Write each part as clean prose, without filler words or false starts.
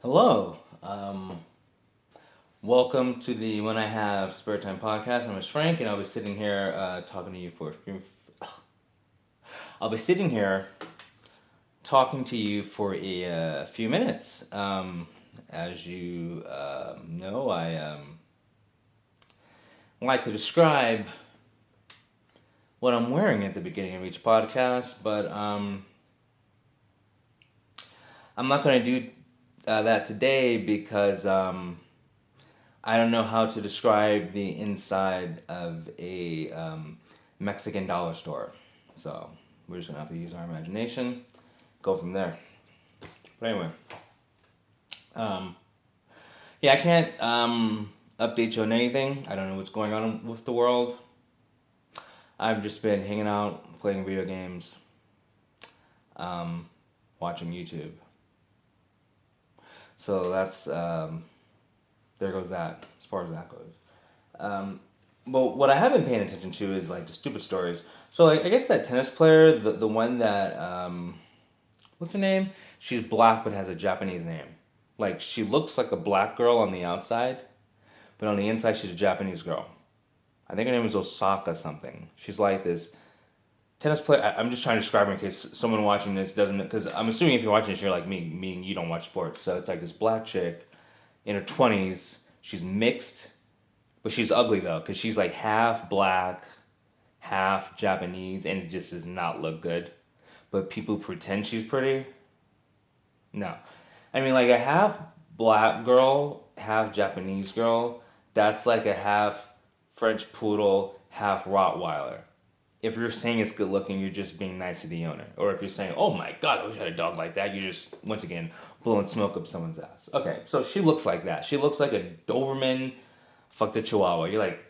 Hello. Welcome to the When I Have Spare Time podcast. I'm Frank, and I'll be sitting here talking to you for. I'll be sitting here talking to you for a few minutes. As you know, I like to describe what I'm wearing at the beginning of each podcast, but I'm not going to do that today because I don't know how to describe the inside of a Mexican dollar store. So we're just gonna have to use our imagination, go from there. But anyway, um, yeah, I can't update you on anything. I don't know what's going on with the world. I've just been hanging out, playing video games, um, watching YouTube. So that's there goes that as far as that goes. Um, but what I have been paying attention to is like the stupid stories. So like I guess that tennis player, the one that what's her name? She's black but has a Japanese name. Like she looks like a black girl on the outside, but on the inside she's a Japanese girl. I think her name is Osaka something. She's like this tennis player. I'm just trying to describe her in case someone watching this doesn't, because I'm assuming if you're watching this, you're like me, meaning you don't watch sports. So it's like this black chick in her 20s. She's mixed, but she's ugly though, because she's like half black, half Japanese, and it just does not look good. But people pretend she's pretty. No. I mean, like a half black girl, half Japanese girl, that's like a half French poodle, half Rottweiler. If you're saying it's good looking, you're just being nice to the owner. Or if you're saying, oh my god, I wish I had a dog like that, you're just, once again, blowing smoke up someone's ass. Okay, so she looks like that. She looks like a Doberman fucked a Chihuahua. You're like,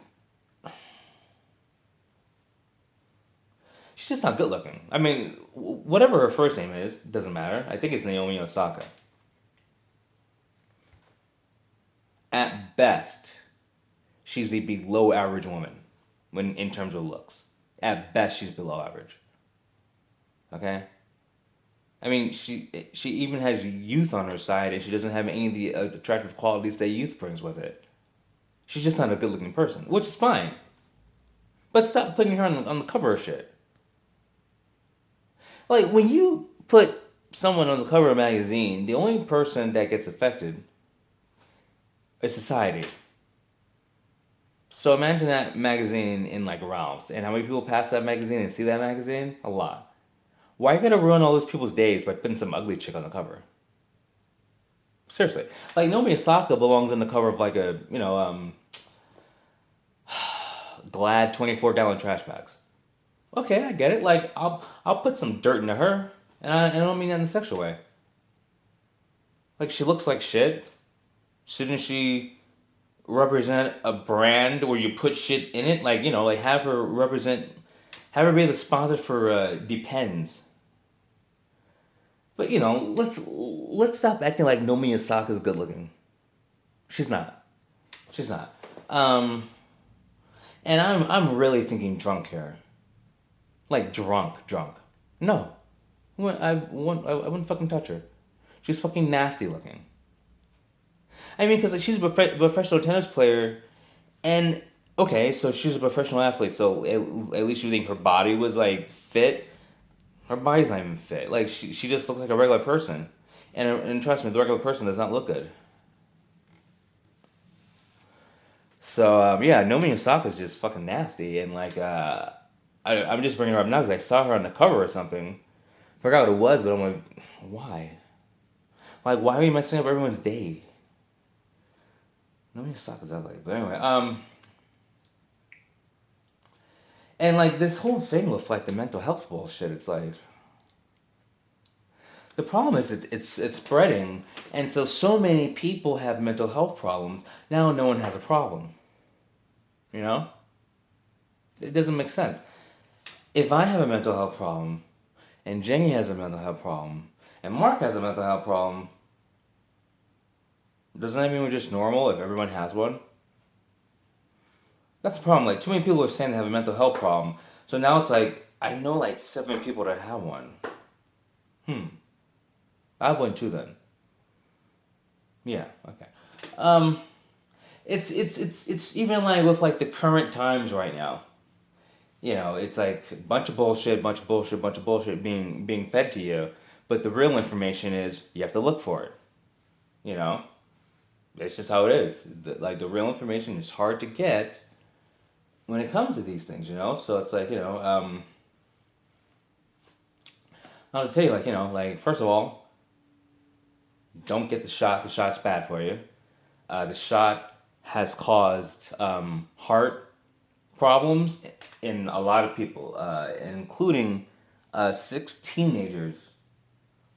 she's just not good looking. I mean, whatever her first name is, doesn't matter. I think it's Naomi Osaka. At best, she's a below average woman when in terms of looks. At best, she's below average. Okay? I mean, she even has youth on her side, and she doesn't have any of the attractive qualities that youth brings with it. She's just not a good looking person, which is fine. But stop putting her on the cover of shit. Like, when you put someone on the cover of a magazine, the only person that gets affected is society. So imagine that magazine in like Ralph's, and how many people pass that magazine and see that magazine? A lot. Why you gotta ruin all those people's days by putting some ugly chick on the cover? Seriously, like Naomi Osaka belongs on the cover of like a Glad 24-gallon trash bags. Okay, I get it. Like I'll put some dirt into her, and I don't mean that in a sexual way. Like she looks like shit. Shouldn't she represent a brand where you put shit in it? Like like have her be the sponsor for Depends. But let's stop acting like Naomi Osaka's good looking. She's not. She's not. Um, and I'm really thinking drunk here, like drunk. No, I wouldn't fucking touch her. She's fucking nasty looking. I mean, because like, she's a professional tennis player, and okay, so she's a professional athlete. So at least you think her body was like fit. Her body's not even fit. Like she just looks like a regular person, and trust me, the regular person does not look good. So yeah, Naomi Osaka's just fucking nasty, and like I'm just bringing her up now because I saw her on the cover or something. Forgot what it was, but I'm like, why? Like, why are you messing up everyone's day? Naomi Osaka's ugly, but anyway, and like this whole thing with like the mental health bullshit, it's like the problem is it's spreading, and so many people have mental health problems. Now no one has a problem. You know, it doesn't make sense. If I have a mental health problem, and Jenny has a mental health problem, and Mark has a mental health problem, doesn't that mean we're just normal if everyone has one? That's the problem. Like too many people are saying they have a mental health problem, so now it's like I know like 7 people that have one. Hmm, I have one too then. Yeah. Okay. Um, it's even like with like the current times right now. You know, it's like a bunch of bullshit, bunch of bullshit, bunch of bullshit being fed to you. But the real information is you have to look for it. You know, it's just how it is. Like the real information is hard to get when it comes to these things. You know, so it's like I'll tell you like like first of all, don't get the shot. The shot's bad for you. The shot has caused heart problems in a lot of people, including six teenagers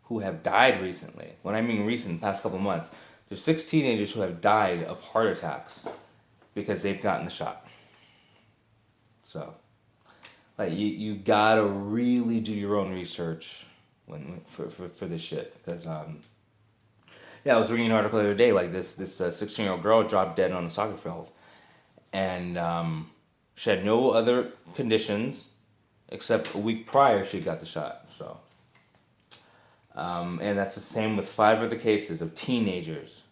who have died recently. When I mean recent, past couple months, there's six teenagers who have died of heart attacks because they've gotten the shot. So, like, you gotta really do your own research for this shit because yeah, I was reading an article the other day like this 16-year-old girl dropped dead on a soccer field and she had no other conditions except a week prior she got the shot. So, and that's the same with five other cases of teenagers.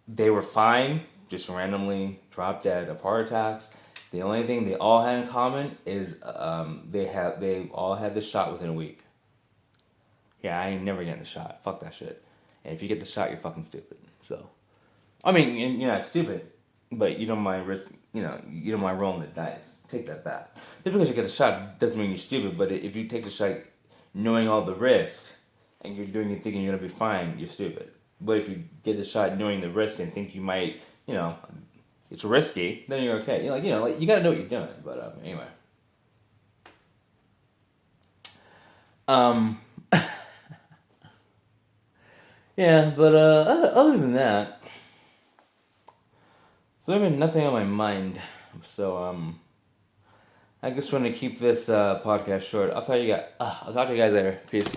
They were fine, just randomly dropped dead of heart attacks. The only thing they all had in common is they all had the shot within a week. Yeah, I ain't never getting the shot. Fuck that shit. And if you get the shot, you're fucking stupid. So, I mean, you're not stupid, but you don't mind risk. You don't mind rolling the dice. Take that back. Just because you get a shot doesn't mean you're stupid. But if you take the shot, knowing all the risk, and you're doing it thinking you're gonna be fine, you're stupid. But if you get the shot knowing the risk and think you might, it's risky, then you're okay. Like you gotta know what you're doing. But anyway. Um. Yeah, but other than that, so there's been nothing on my mind. So I just want to keep this podcast short. I'll talk to you guys later. Peace.